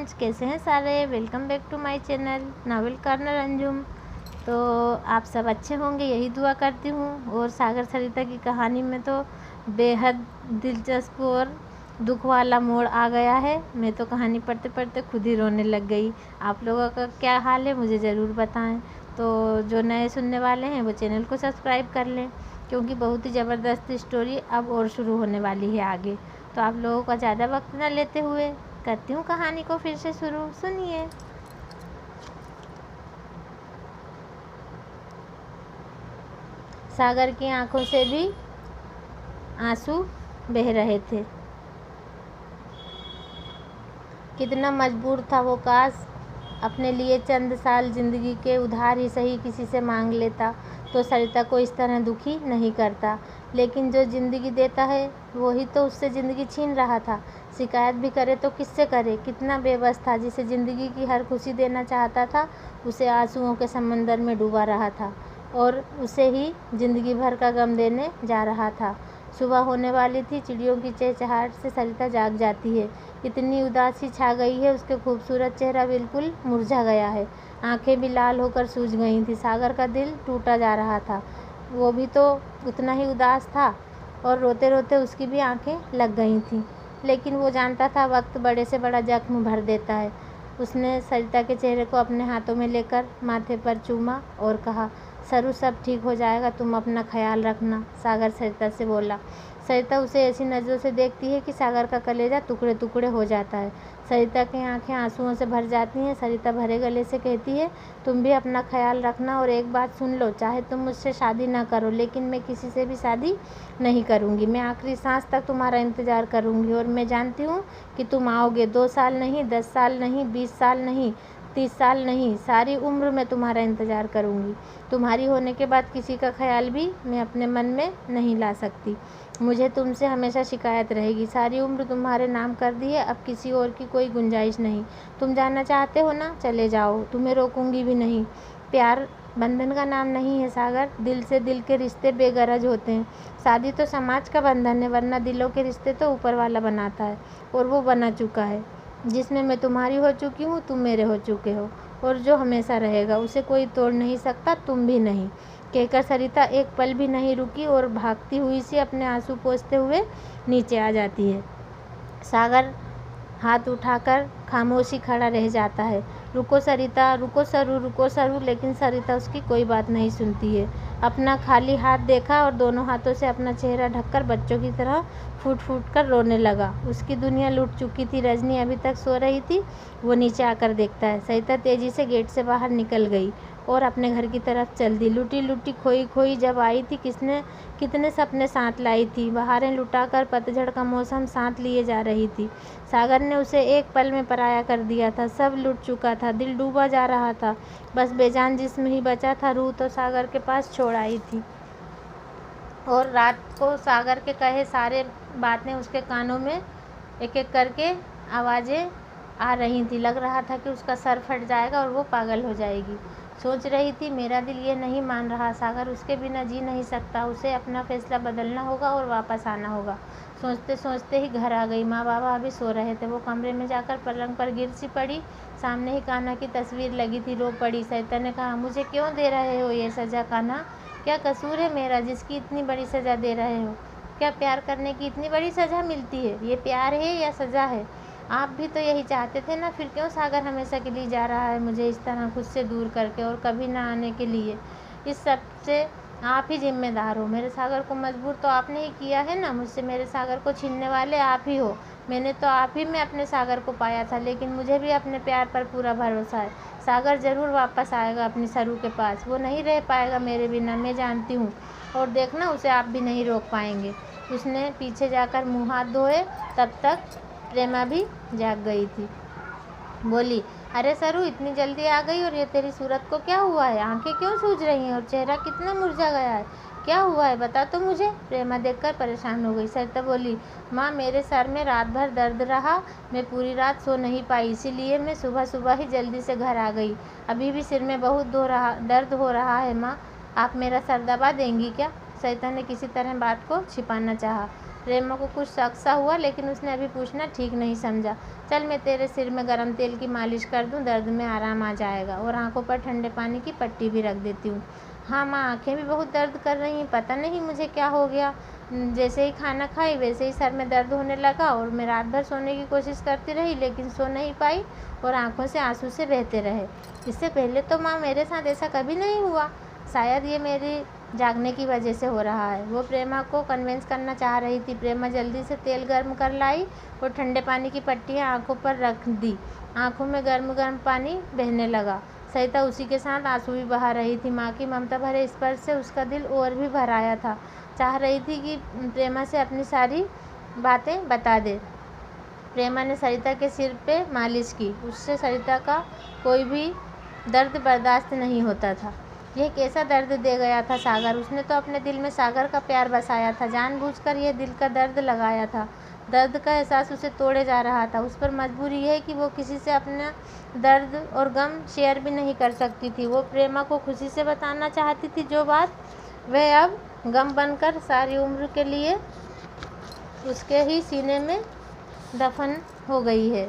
Friends, कैसे हैं सारे। Welcome back to my channel novel corner Anjum. तो आप सब अच्छे होंगे, यही दुआ करती हूँ। और सागर सरिता की कहानी में तो बेहद दिलचस्प और दुख वाला मोड़ आ गया है। मैं तो कहानी पढ़ते पढ़ते खुद ही रोने लग गई। आप लोगों का क्या हाल है मुझे ज़रूर बताएं। तो जो नए सुनने वाले हैं वो चैनल को सब्सक्राइब कर लें, क्योंकि बहुत ही ज़बरदस्त स्टोरी अब और शुरू होने वाली है आगे। तो आप लोगों का ज़्यादा वक्त न लेते हुए करती हूँ कहानी को फिर से शुरू। सुनिए। सागर की आंखों से भी आंसू बह रहे थे। कितना मजबूर था वो, काश अपने लिए चंद साल ज़िंदगी के उधार ही सही किसी से मांग लेता तो सरिता को इस तरह दुखी नहीं करता। लेकिन जो ज़िंदगी देता है वही तो उससे ज़िंदगी छीन रहा था। शिकायत भी करे तो किससे करे। कितना बेबस था, जिसे ज़िंदगी की हर खुशी देना चाहता था उसे आंसुओं के समंदर में डूबा रहा था और उसे ही ज़िंदगी भर का गम देने जा रहा था। सुबह होने वाली थी। चिड़ियों की चहचहाहट से सरिता जाग जाती है। इतनी उदासी छा गई है, उसके खूबसूरत चेहरा बिल्कुल मुरझा गया है। आंखें भी लाल होकर सूज गई थी। सागर का दिल टूटा जा रहा था, वो भी तो उतना ही उदास था और रोते रोते उसकी भी आंखें लग गई थीं। लेकिन वो जानता था वक्त बड़े से बड़ा जख्म भर देता है। उसने सरिता के चेहरे को अपने हाथों में लेकर माथे पर चूमा और कहा, सरू सब ठीक हो जाएगा, तुम अपना ख्याल रखना। सागर सरिता से बोला। सरिता उसे ऐसी नज़रों से देखती है कि सागर का कलेजा टुकड़े टुकड़े हो जाता है। सरिता की आंखें आंसुओं से भर जाती हैं। सरिता भरे गले से कहती है, तुम भी अपना ख्याल रखना। और एक बात सुन लो, चाहे तुम मुझसे शादी ना करो, लेकिन मैं किसी से भी शादी नहीं करूँगी। मैं आखिरी सांस तक तुम्हारा इंतज़ार करूँगी। और मैं जानती हूँ कि तुम आओगे। 2 साल नहीं, 10 साल नहीं, 20 साल नहीं, 30 साल नहीं, सारी उम्र मैं तुम्हारा इंतज़ार करूँगी। तुम्हारी होने के बाद किसी का ख्याल भी मैं अपने मन में नहीं ला सकती। मुझे तुमसे हमेशा शिकायत रहेगी। सारी उम्र तुम्हारे नाम कर दी है, अब किसी और की कोई गुंजाइश नहीं। तुम जाना चाहते हो ना, चले जाओ, तुम्हें रोकूंगी भी नहीं। प्यार बंधन का नाम नहीं है सागर। दिल से दिल के रिश्ते बेगरज होते हैं। शादी तो समाज का बंधन है, वरना दिलों के रिश्ते तो ऊपर वाला बनाता है, और वो बना चुका है। जिसमें मैं तुम्हारी हो चुकी हूँ, तुम मेरे हो चुके हो, और जो हमेशा रहेगा उसे कोई तोड़ नहीं सकता, तुम भी नहीं। कहकर सरिता एक पल भी नहीं रुकी और भागती हुई सी अपने आंसू पोंछते हुए नीचे आ जाती है। सागर हाथ उठाकर खामोशी खड़ा रह जाता है। रुको सरिता, रुको सरू, रुको सरू। लेकिन सरिता उसकी कोई बात नहीं सुनती है। अपना खाली हाथ देखा और दोनों हाथों से अपना चेहरा ढककर बच्चों की तरह फूट फूट कर रोने लगा। उसकी दुनिया लूट चुकी थी। रजनी अभी तक सो रही थी। वो नीचे आकर देखता है। सरिता तेजी से गेट से बाहर निकल गई और अपने घर की तरफ चल दी। लुटी लुटी खोई खोई जब आई थी, कितने सपने साथ लाई थी। बहारें लुटाकर पतझड़ का मौसम साथ लिए जा रही थी। सागर ने उसे एक पल में पराया कर दिया था। सब लुट चुका था। दिल डूबा जा रहा था। बस बेजान जिस्म ही बचा था। रूह तो सागर के पास छोड़ आई थी। और रात को सागर के कहे सारे बातें उसके कानों में एक एक करके आवाज़ें आ रही थी। लग रहा था कि उसका सर फट जाएगा और वो पागल हो जाएगी। सोच रही थी, मेरा दिल ये नहीं मान रहा, सागर उसके बिना जी नहीं सकता। उसे अपना फैसला बदलना होगा और वापस आना होगा। सोचते सोचते ही घर आ गई। माँ बाबा अभी सो रहे थे। वो कमरे में जाकर पलंग पर गिर सी पड़ी। सामने ही कान्हा की तस्वीर लगी थी। रो पड़ी। सरिता ने कहा, मुझे क्यों दे रहे हो ये सज़ा कान्हा? क्या कसूर है मेरा जिसकी इतनी बड़ी सज़ा दे रहे हो? क्या प्यार करने की इतनी बड़ी सज़ा मिलती है? ये प्यार है या सज़ा है? आप भी तो यही चाहते थे ना, फिर क्यों सागर हमेशा के लिए जा रहा है मुझे इस तरह खुद से दूर करके और कभी ना आने के लिए? इस सब से आप ही जिम्मेदार हो। मेरे सागर को मजबूर तो आपने ही किया है ना मुझसे। मेरे सागर को छीनने वाले आप ही हो। मैंने तो आप ही में अपने सागर को पाया था, लेकिन मुझे भी अपने प्यार पर पूरा भरोसा है। सागर ज़रूर वापस आएगा अपनी सरू के पास। वो नहीं रह पाएगा मेरे बिना, मैं जानती हूँ। और देखना, उसे आप भी नहीं रोक पाएंगे। उसने पीछे जाकर मुँह हाथ धोए। तब तक प्रेमा भी जाग गई थी। बोली, अरे सरू, इतनी जल्दी आ गई, और ये तेरी सूरत को क्या हुआ है? आंखें क्यों सूज रही हैं और चेहरा कितना मुरझा गया है? क्या हुआ है, बता तो मुझे। प्रेमा देखकर परेशान हो गई। सरिता बोली, माँ, मेरे सर में रात भर दर्द रहा। मैं पूरी रात सो नहीं पाई, इसीलिए मैं सुबह सुबह ही जल्दी से घर आ गई। अभी भी सिर में बहुत दर्द हो रहा है माँ। आप मेरा सर दबा देंगी क्या? सरिता ने किसी तरह बात को छिपाना चाहा। प्रेमा को कुछ शक सा हुआ, लेकिन उसने अभी पूछना ठीक नहीं समझा। चल मैं तेरे सिर में गर्म तेल की मालिश कर दूं, दर्द में आराम आ जाएगा, और आंखों पर ठंडे पानी की पट्टी भी रख देती हूँ। हाँ माँ, आंखें भी बहुत दर्द कर रही हैं, पता नहीं मुझे क्या हो गया। जैसे ही खाना खाई वैसे ही सर में दर्द होने लगा, और मैं रात भर सोने की कोशिश करती रही लेकिन सो नहीं पाई, और आंखों से आंसू से बहते रहे। इससे पहले तो माँ मेरे साथ ऐसा कभी नहीं हुआ। शायद ये मेरी जागने की वजह से हो रहा है। वो प्रेमा को कन्विंस करना चाह रही थी। प्रेमा जल्दी से तेल गर्म कर लाई और ठंडे पानी की पट्टियाँ आंखों पर रख दी। आंखों में गर्म गर्म पानी बहने लगा। सरिता उसी के साथ आंसू भी बहा रही थी। माँ की ममता भरे स्पर्श से उसका दिल और भी भर आया था। चाह रही थी कि प्रेमा से अपनी सारी बातें बता दे। प्रेमा ने सरिता के सिर पे मालिश की। उससे सरिता का कोई भी दर्द बर्दाश्त नहीं होता था। यह कैसा दर्द दे गया था सागर। उसने तो अपने दिल में सागर का प्यार बसाया था, जानबूझकर यह दिल का दर्द लगाया था। दर्द का एहसास उसे तोड़े जा रहा था। उस पर मजबूरी है कि वो किसी से अपना दर्द और गम शेयर भी नहीं कर सकती थी। वो प्रेमा को खुशी से बताना चाहती थी जो बात, वह अब गम बनकर सारी उम्र के लिए उसके ही सीने में दफन हो गई है।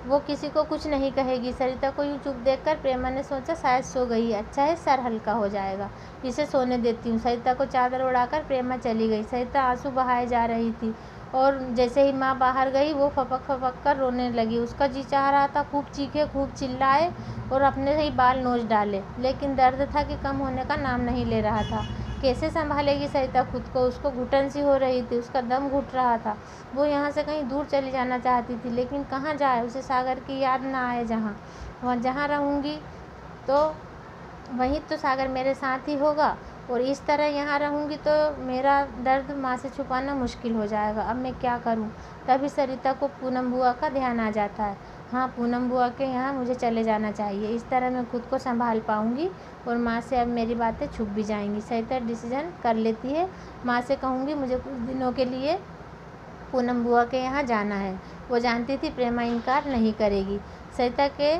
वो किसी को कुछ नहीं कहेगी। सरिता को यूँ चुप देखकर प्रेमा ने सोचा शायद सो गई है। अच्छा है, सर हल्का हो जाएगा, इसे सोने देती हूँ। सरिता को चादर उड़ाकर प्रेमा चली गई। सरिता आंसू बहाए जा रही थी, और जैसे ही माँ बाहर गई वो फपक कर रोने लगी। उसका जी चाह रहा था खूब चीखे, खूब चिल्लाए और अपने ही बाल नोच डाले, लेकिन दर्द था कि कम होने का नाम नहीं ले रहा था। कैसे संभालेगी सरिता खुद को। उसको घुटन सी हो रही थी, उसका दम घुट रहा था। वो यहाँ से कहीं दूर चली जाना चाहती थी, लेकिन कहाँ जाए। उसे सागर की याद ना आए। जहाँ रहूँगी तो वहीं तो सागर मेरे साथ ही होगा, और इस तरह यहाँ रहूँगी तो मेरा दर्द माँ से छुपाना मुश्किल हो जाएगा। अब मैं क्या करूँ। तभी सरिता को पूनम बुआ का ध्यान आ जाता है। हाँ, पूनम बुआ के यहाँ मुझे चले जाना चाहिए। इस तरह मैं खुद को संभाल पाऊँगी और माँ से अब मेरी बातें छुप भी जाएंगी। सरिता डिसीजन कर लेती है। माँ से कहूँगी मुझे कुछ दिनों के लिए पूनम बुआ के यहाँ जाना है। वो जानती थी प्रेमा इनकार नहीं करेगी। सरिता के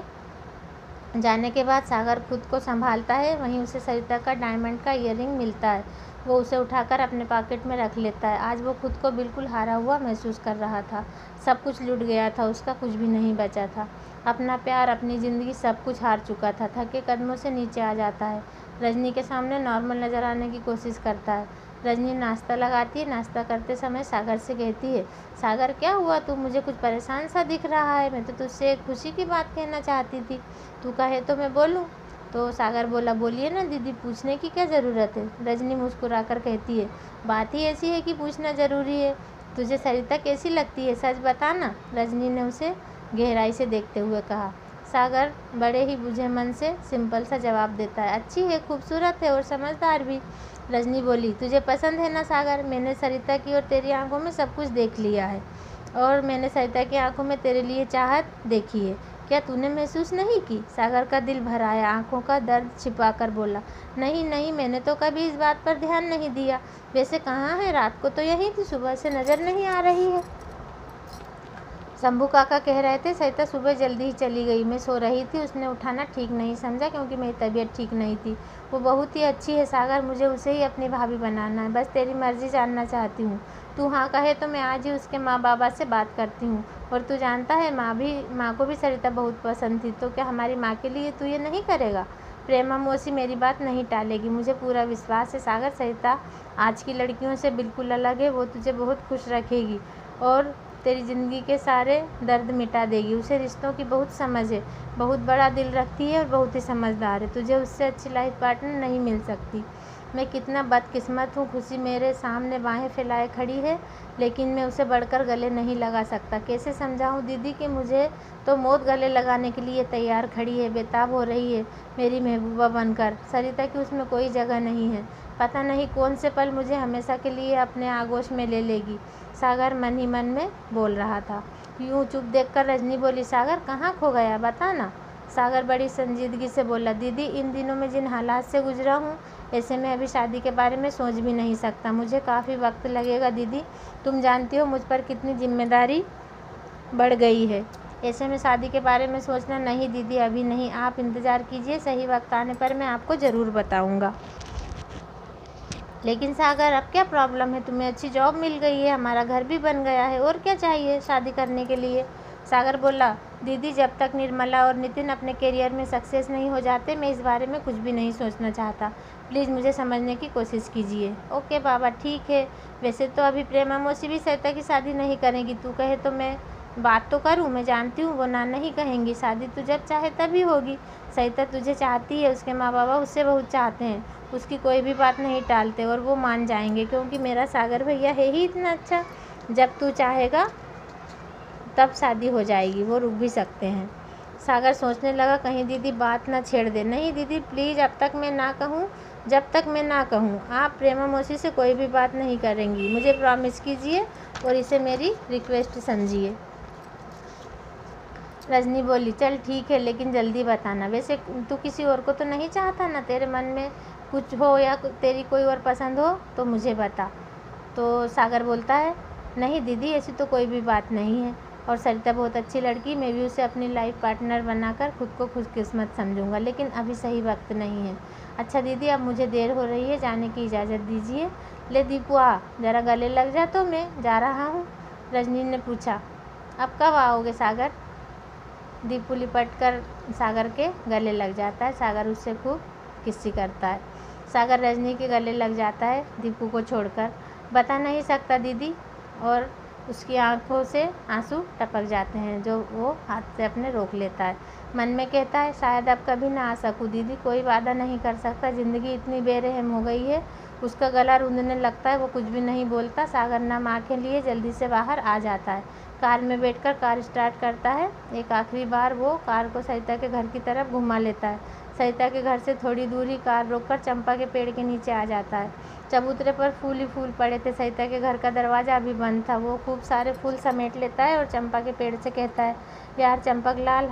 जाने के बाद सागर खुद को संभालता है। वहीं उसे सरिता का डायमंड का ईयररिंग मिलता है। वो उसे उठाकर अपने पॉकेट में रख लेता है। आज वो खुद को बिल्कुल हारा हुआ महसूस कर रहा था। सब कुछ लूट गया था, उसका कुछ भी नहीं बचा था। अपना प्यार, अपनी ज़िंदगी, सब कुछ हार चुका था। थके कदमों से नीचे आ जाता है। रजनी के सामने नॉर्मल नज़र आने की कोशिश करता है। रजनी नाश्ता लगाती है। नाश्ता करते समय सागर से कहती है, सागर क्या हुआ, तू मुझे कुछ परेशान सा दिख रहा है। मैं तो तुझसे एक खुशी की बात कहना चाहती थी, तू कहे तो मैं बोलूँ। तो सागर बोला, बोलिए ना दीदी, पूछने की क्या ज़रूरत है। रजनी मुस्कुराकर कहती है, बात ही ऐसी है कि पूछना ज़रूरी है। तुझे सरिता कैसी लगती है, सच बताना। रजनी ने उसे गहराई से देखते हुए कहा। सागर बड़े ही बुझे मन से सिंपल सा जवाब देता है, अच्छी है, खूबसूरत है और समझदार भी। रजनी बोली, तुझे पसंद है ना सागर। मैंने सरिता की और तेरी आंखों में सब कुछ देख लिया है, और मैंने सरिता की आंखों में तेरे लिए चाहत देखी है। क्या तूने महसूस नहीं की। सागर का दिल भर आया। आंखों का दर्द छिपाकर बोला, नहीं नहीं, मैंने तो कभी इस बात पर ध्यान नहीं दिया। वैसे कहाँ है, रात को तो यहीं थी, सुबह से नज़र नहीं आ रही है। शंभू काका कह रहे थे सरिता सुबह जल्दी ही चली गई। मैं सो रही थी, उसने उठाना ठीक नहीं समझा क्योंकि मेरी तबीयत ठीक नहीं थी। वो बहुत ही अच्छी है सागर, मुझे उसे ही अपनी भाभी बनाना है। बस तेरी मर्ज़ी जानना चाहती हूँ। तू हाँ कहे तो मैं आज ही उसके माँ बाबा से बात करती हूँ। और तू जानता है माँ को भी सरिता बहुत पसंद थी, तो क्या हमारी माँ के लिए तू ये नहीं करेगा। प्रेमा मौसी मेरी बात नहीं टालेगी, मुझे पूरा विश्वास है सागर। सरिता आज की लड़कियों से बिल्कुल अलग है। वो तुझे बहुत खुश रखेगी और तेरी ज़िंदगी के सारे दर्द मिटा देगी। उसे रिश्तों की बहुत समझ है, बहुत बड़ा दिल रखती है और बहुत ही समझदार है। तुझे उससे अच्छी लाइफ पार्टनर नहीं मिल सकती। मैं कितना बदकिस्मत हूँ। खुशी मेरे सामने बाहें फैलाए खड़ी है, लेकिन मैं उसे बढ़कर गले नहीं लगा सकता। कैसे समझाऊँ दीदी कि मुझे तो मौत गले लगाने के लिए तैयार खड़ी है, बेताब हो रही है मेरी महबूबा बनकर। सरिता की उसमें कोई जगह नहीं है। पता नहीं कौन से पल मुझे हमेशा के लिए अपने आगोश में ले लेगी। सागर मन ही मन में बोल रहा था। यूँ चुप देखकर रजनी बोली, सागर कहाँ खो गया, बता ना। सागर बड़ी संजीदगी से बोला, दीदी इन दिनों में जिन हालात से गुजरा हूँ, ऐसे में अभी शादी के बारे में सोच भी नहीं सकता। मुझे काफ़ी वक्त लगेगा दीदी, तुम जानती हो मुझ पर कितनी जिम्मेदारी बढ़ गई है। ऐसे में शादी के बारे में सोचना नहीं दीदी, अभी नहीं, आप इंतज़ार कीजिए, सही वक्त आने पर मैं आपको ज़रूर बताऊँगा। लेकिन सागर अब क्या प्रॉब्लम है, तुम्हें अच्छी जॉब मिल गई है, हमारा घर भी बन गया है, और क्या चाहिए शादी करने के लिए। सागर बोला, दीदी जब तक निर्मला और नितिन अपने करियर में सक्सेस नहीं हो जाते मैं इस बारे में कुछ भी नहीं सोचना चाहता। प्लीज़ मुझे समझने की कोशिश कीजिए। ओके बाबा ठीक है। वैसे तो अभी प्रेमा मौसी भी सरिता की शादी नहीं करेंगी, तू कहे तो मैं बात तो करूं। मैं जानती हूँ वो ना नहीं कहेंगी, शादी तू जब चाहे तभी होगी। सरिता तुझे चाहती है, उसके माँ बाबा उससे बहुत चाहते हैं, उसकी कोई भी बात नहीं टालते और वो मान जाएंगे, क्योंकि मेरा सागर भैया है ही इतना अच्छा। जब तू चाहेगा तब शादी हो जाएगी, वो रुक भी सकते हैं। सागर सोचने लगा कहीं दीदी बात ना छेड़ दे। नहीं दीदी प्लीज़, अब तक मैं ना कहूँ, जब तक मैं ना कहूँ आप प्रेमा मौसी से कोई भी बात नहीं करेंगी, मुझे प्रॉमिस कीजिए और इसे मेरी रिक्वेस्ट समझिए। रजनी बोली, चल ठीक है लेकिन जल्दी बताना। वैसे तू किसी और को तो नहीं चाहता ना, तेरे मन में कुछ हो या तेरी कोई और पसंद हो तो मुझे बता। तो सागर बोलता है, नहीं दीदी ऐसी तो कोई भी बात नहीं है, और सरिता बहुत अच्छी लड़की, मैं भी उसे अपनी लाइफ पार्टनर बनाकर खुद को खुशकिस्मत समझूंगा, लेकिन अभी सही वक्त नहीं है। अच्छा दीदी अब मुझे देर हो रही है, जाने की इजाज़त दीजिए। ले दीपू आ, ज़रा गले लग जा, तो मैं जा रहा हूँ। रजनी ने पूछा, अब कब आओगे सागर। दीपू लिपट कर सागर के गले लग जाता है। सागर उससे खूब किस्सी करता है। सागर रजनी के गले लग जाता है दीपू को छोड़कर। बता नहीं सकता दीदी, और उसकी आंखों से आंसू टपक जाते हैं जो वो हाथ से अपने रोक लेता है। मन में कहता है शायद अब कभी ना आ सकूं दीदी, कोई वादा नहीं कर सकता, ज़िंदगी इतनी बेरहम हो गई है। उसका गला रूंधने लगता है, वो कुछ भी नहीं बोलता। सागर नम आँखें लिए जल्दी से बाहर आ जाता है। कार में बैठकर कार स्टार्ट करता है। एक आखिरी बार वो कार को सरिता के घर की तरफ घुमा लेता है। सरिता के घर से थोड़ी दूर ही कार रोककर चंपा के पेड़ के नीचे आ जाता है। चबूतरे पर फूल ही फूल पड़े थे। सरिता के घर का दरवाज़ा अभी बंद था। वो खूब सारे फूल समेट लेता है और चंपा के पेड़ से कहता है, यार चंपक लाल,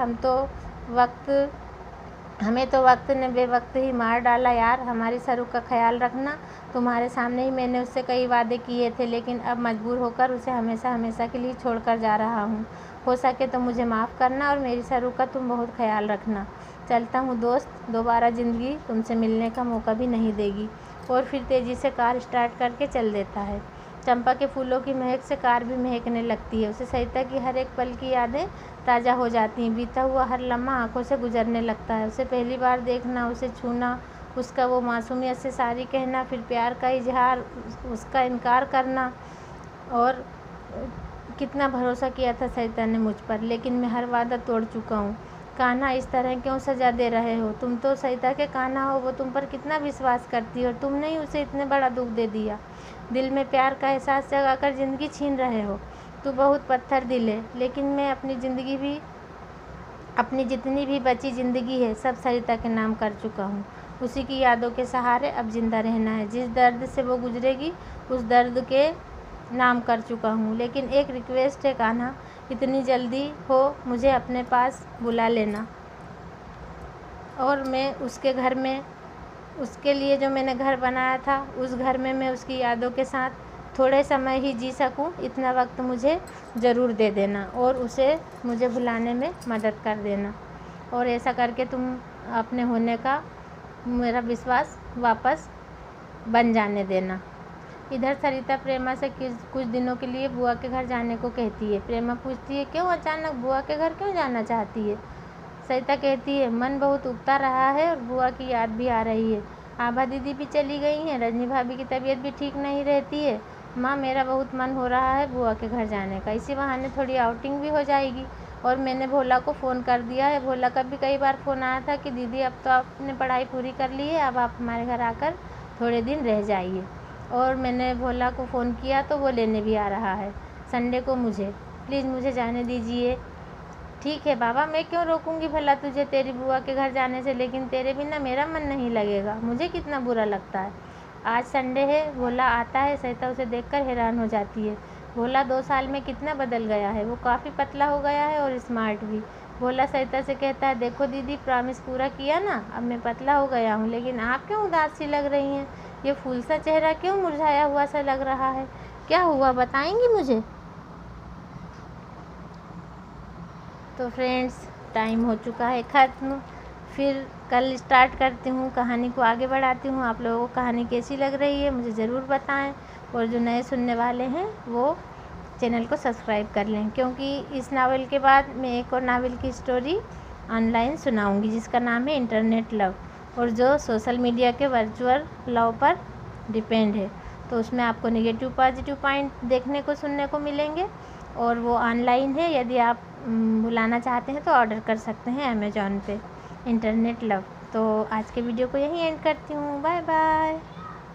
हमें तो वक्त ने बेवक्त ही मार डाला यार, हमारी सरू का ख्याल रखना। तुम्हारे सामने ही मैंने उससे कई वादे किए थे, लेकिन अब मजबूर होकर उसे हमेशा हमेशा के लिए छोड़कर जा रहा हूँ। हो सके तो मुझे माफ़ करना और मेरी सरू का तुम बहुत ख्याल रखना। चलता हूँ दोस्त, दोबारा ज़िंदगी तुमसे मिलने का मौका भी नहीं देगी। और फिर तेज़ी से कार स्टार्ट करके चल देता है। चंपा के फूलों की महक से कार भी महकने लगती है। उसे सरिता की हर एक पल की यादें ताज़ा हो जाती हैं। बीता हुआ हर लम्हा आंखों से गुजरने लगता है। उसे पहली बार देखना, उसे छूना, उसका वो मासूमियत से सारी कहना, फिर प्यार का इजहार, उसका इनकार करना। और कितना भरोसा किया था सरिता ने मुझ पर, लेकिन मैं हर वादा तोड़ चुका हूँ। कान्हा इस तरह क्यों सजा दे रहे हो? तुम तो सरिता के कान्हा हो, वो तुम पर कितना विश्वास करती है और तुमने ही उसे इतने बड़ा दुख दे दिया। दिल में प्यार का एहसास जगाकर ज़िंदगी छीन रहे हो। तू बहुत पत्थर दिल है, लेकिन मैं अपनी जितनी भी बची ज़िंदगी है सब सरिता के नाम कर चुका हूँ। उसी की यादों के सहारे अब जिंदा रहना है। जिस दर्द से वो गुजरेगी उस दर्द के नाम कर चुका हूँ। लेकिन एक रिक्वेस्ट है कान्हा, इतनी जल्दी हो मुझे अपने पास बुला लेना, और मैं उसके घर में, उसके लिए जो मैंने घर बनाया था उस घर में मैं उसकी यादों के साथ थोड़े समय ही जी सकूं, इतना वक्त मुझे ज़रूर दे देना और उसे मुझे भुलाने में मदद कर देना, और ऐसा करके तुम अपने होने का मेरा विश्वास वापस बन जाने देना। इधर सरिता प्रेमा से कुछ दिनों के लिए बुआ के घर जाने को कहती है। प्रेमा पूछती है, क्यों अचानक बुआ के घर क्यों जाना चाहती है? सरिता कहती है, मन बहुत उगता रहा है और बुआ की याद भी आ रही है। आभा दीदी भी चली गई हैं, रजनी भाभी की तबीयत भी ठीक नहीं रहती है। माँ मेरा बहुत मन हो रहा है बुआ के घर जाने का, इसी बहाने थोड़ी आउटिंग भी हो जाएगी। और मैंने भोला को फ़ोन कर दिया है। भोला का भी कई बार फ़ोन आया था कि दीदी अब तो आपने पढ़ाई पूरी कर ली है, अब आप हमारे घर आकर थोड़े दिन रह जाइए। और मैंने भोला को फ़ोन किया तो वो लेने भी आ रहा है संडे को मुझे। प्लीज़ मुझे जाने दीजिए। ठीक है बाबा, मैं क्यों रोकूंगी भला तुझे तेरी बुआ के घर जाने से, लेकिन तेरे बिना मेरा मन नहीं लगेगा, मुझे कितना बुरा लगता है। आज संडे है। भोला आता है। सरिता उसे देखकर हैरान हो जाती है। भोला 2 साल में कितना बदल गया है, वो काफ़ी पतला हो गया है और स्मार्ट भी। भोला सरिता से कहता है, देखो दीदी प्रॉमिस पूरा किया ना, अब मैं पतला हो गया हूँ, लेकिन आप क्यों उदास सी लग रही हैं? ये फूल सा चेहरा क्यों मुरझाया हुआ सा लग रहा है? क्या हुआ बताएंगी मुझे? तो फ्रेंड्स टाइम हो चुका है ख़त्म। फिर कल स्टार्ट करती हूँ, कहानी को आगे बढ़ाती हूँ। आप लोगों को कहानी कैसी लग रही है मुझे ज़रूर बताएं, और जो नए सुनने वाले हैं वो चैनल को सब्सक्राइब कर लें, क्योंकि इस नावल के बाद मैं एक और नावल की स्टोरी ऑनलाइन सुनाऊंगी जिसका नाम है इंटरनेट लव, और जो सोशल मीडिया के वर्चुअल लव पर डिपेंड है। तो उसमें आपको नेगेटिव पॉजिटिव पॉइंट देखने को सुनने को मिलेंगे, और वो ऑनलाइन है। यदि आप बुलाना चाहते हैं तो ऑर्डर कर सकते हैं अमेज़ॉन पे, इंटरनेट लव। तो आज के वीडियो को यहीं एंड करती हूँ। Bye bye.